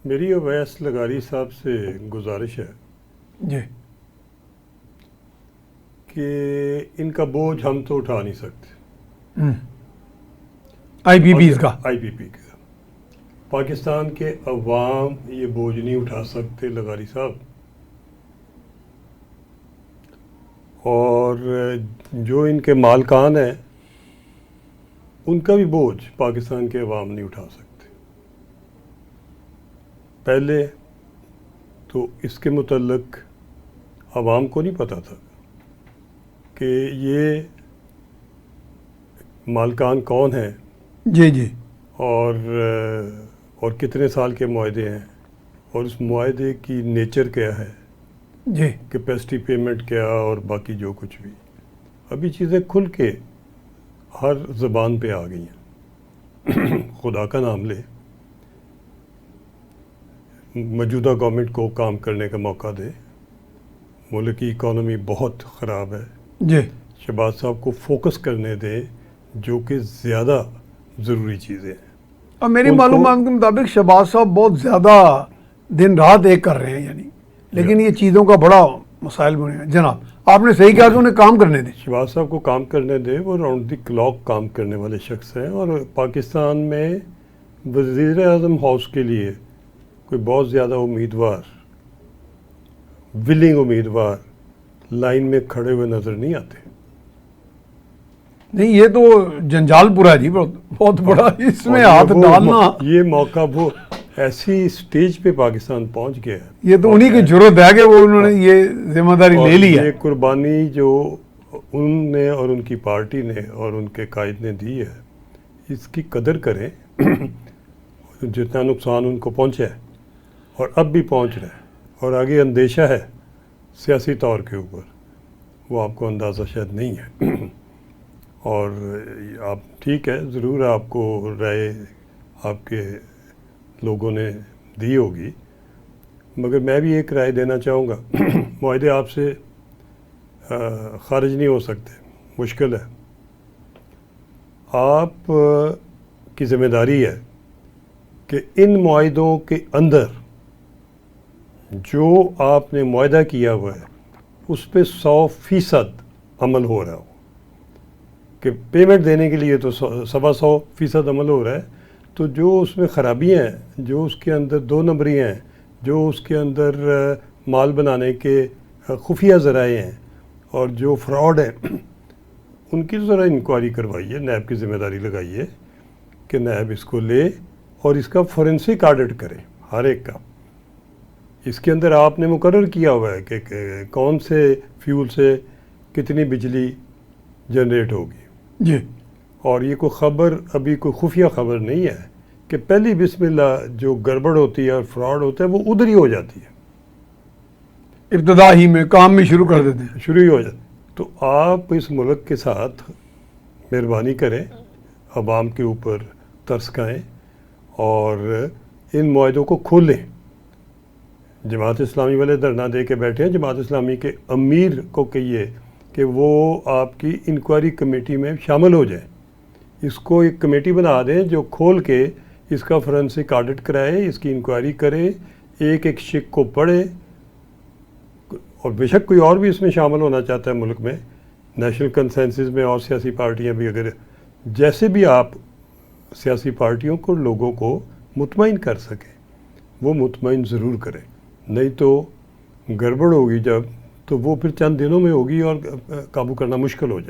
میری اویس لغاری صاحب سے گزارش ہے جی کہ ان کا بوجھ ہم تو اٹھا نہیں سکتے، آئی پی پیز کا آئی پی پی کا پاکستان کے عوام یہ بوجھ نہیں اٹھا سکتے لغاری صاحب، اور جو ان کے مالکان ہیں ان کا بھی بوجھ پاکستان کے عوام نہیں اٹھا سکتے۔ پہلے تو اس کے متعلق عوام کو نہیں پتہ تھا کہ یہ مالکان کون ہیں جی جی اور کتنے سال کے معاہدے ہیں، اور اس معاہدے کی نیچر کیا ہے، جی کیپیسٹی پیمنٹ کیا، اور باقی جو کچھ بھی۔ ابھی چیزیں کھل کے ہر زبان پہ آ گئی ہیں۔ خدا کا نام لے، موجودہ گورنمنٹ کو کام کرنے کا موقع دے، ملک کی اکانومی بہت خراب ہے، جی شہباز صاحب کو فوکس کرنے دیں جو کہ زیادہ ضروری چیزیں ہیں۔ اور میری ان کو- معلومات کے مطابق شہباز صاحب بہت زیادہ دن رات ایک کر رہے ہیں، یعنی لیکن یہ چیزوں کا بڑا مسائل بنے ہیں۔ جناب آپ نے صحیح کہا کہ انہیں کام کرنے دیں۔ شہباز صاحب کو کام کرنے دے، وہ راؤنڈ دی کلاک کام کرنے والے شخص ہیں، اور پاکستان میں وزیر اعظم ہاؤس کے لیے کوئی بہت زیادہ امیدوار، ولنگ امیدوار لائن میں کھڑے ہوئے نظر نہیں آتے۔ نہیں یہ تو جنجال پورا ہے جی، بہت بڑا اس میں اور ہاتھ ڈالنا، یہ موقع وہ ایسی سٹیج پہ پاکستان پہنچ گیا ہے، یہ تو انہی کی ضرورت ہے کہ وہ انہوں نے یہ ذمہ داری اور لے لی ہے۔ یہ قربانی جو ان نے اور ان کی پارٹی نے اور ان کے قائد نے دی ہے، اس کی قدر کریں۔ جتنا نقصان ان کو پہنچا ہے اور اب بھی پہنچ رہا ہے، اور آگے اندیشہ ہے سیاسی طور کے اوپر، وہ آپ کو اندازہ شاید نہیں ہے۔ اور آپ ٹھیک ہے، ضرور آپ کو رائے آپ کے لوگوں نے دی ہوگی، مگر میں بھی ایک رائے دینا چاہوں گا۔ معاہدے آپ سے خارج نہیں ہو سکتے، مشکل ہے۔ آپ کی ذمہ داری ہے کہ ان معاہدوں کے اندر جو آپ نے معاہدہ کیا ہوا ہے اس پہ 100% عمل ہو رہا ہو، کہ پیمنٹ دینے کے لیے تو 125% عمل ہو رہا ہے، تو جو اس میں خرابیاں ہیں، جو اس کے اندر دو نمبریاں ہیں، جو اس کے اندر مال بنانے کے خفیہ ذرائع ہیں، اور جو فراڈ ہیں، ان کی ذرا انکوائری کروائیے، نیب کی ذمہ داری لگائیے کہ نیب اس کو لے اور اس کا فورنسک آڈٹ کرے ہر ایک کا۔ اس کے اندر آپ نے مقرر کیا ہوا ہے کہ کون سے فیول سے کتنی بجلی جنریٹ ہوگی، جی اور یہ کوئی خبر ابھی کوئی خفیہ خبر نہیں ہے کہ پہلی بسم اللہ جو گڑبڑ ہوتی ہے اور فراڈ ہوتا ہے وہ ادھر ہی ہو جاتی ہے، ابتدا ہی میں کام میں شروع کر دیتے ہیں۔ شروع ہی ہو جاتی۔ تو آپ اس ملک کے ساتھ مہربانی کریں، عوام کے اوپر ترس کھائیں اور ان معاہدوں کو کھولیں۔ جماعت اسلامی والے دھرنا دے کے بیٹھے ہیں، جماعت اسلامی کے امیر کو کہیے کہ وہ آپ کی انکوائری کمیٹی میں شامل ہو جائیں، اس کو ایک کمیٹی بنا دیں جو کھول کے اس کا فورنسک آڈٹ کرائے، اس کی انکوائری کرے، ایک ایک شک کو پڑھے، اور بے شک کوئی اور بھی اس میں شامل ہونا چاہتا ہے ملک میں، نیشنل کنسنسس میں اور سیاسی پارٹیاں بھی، اگر جیسے بھی آپ سیاسی پارٹیوں کو لوگوں کو مطمئن کر سکیں وہ مطمئن ضرور کریں، نہیں تو گڑبڑ ہوگی جب، تو وہ پھر چند دنوں میں ہوگی اور قابو کرنا مشکل ہو جائے گا۔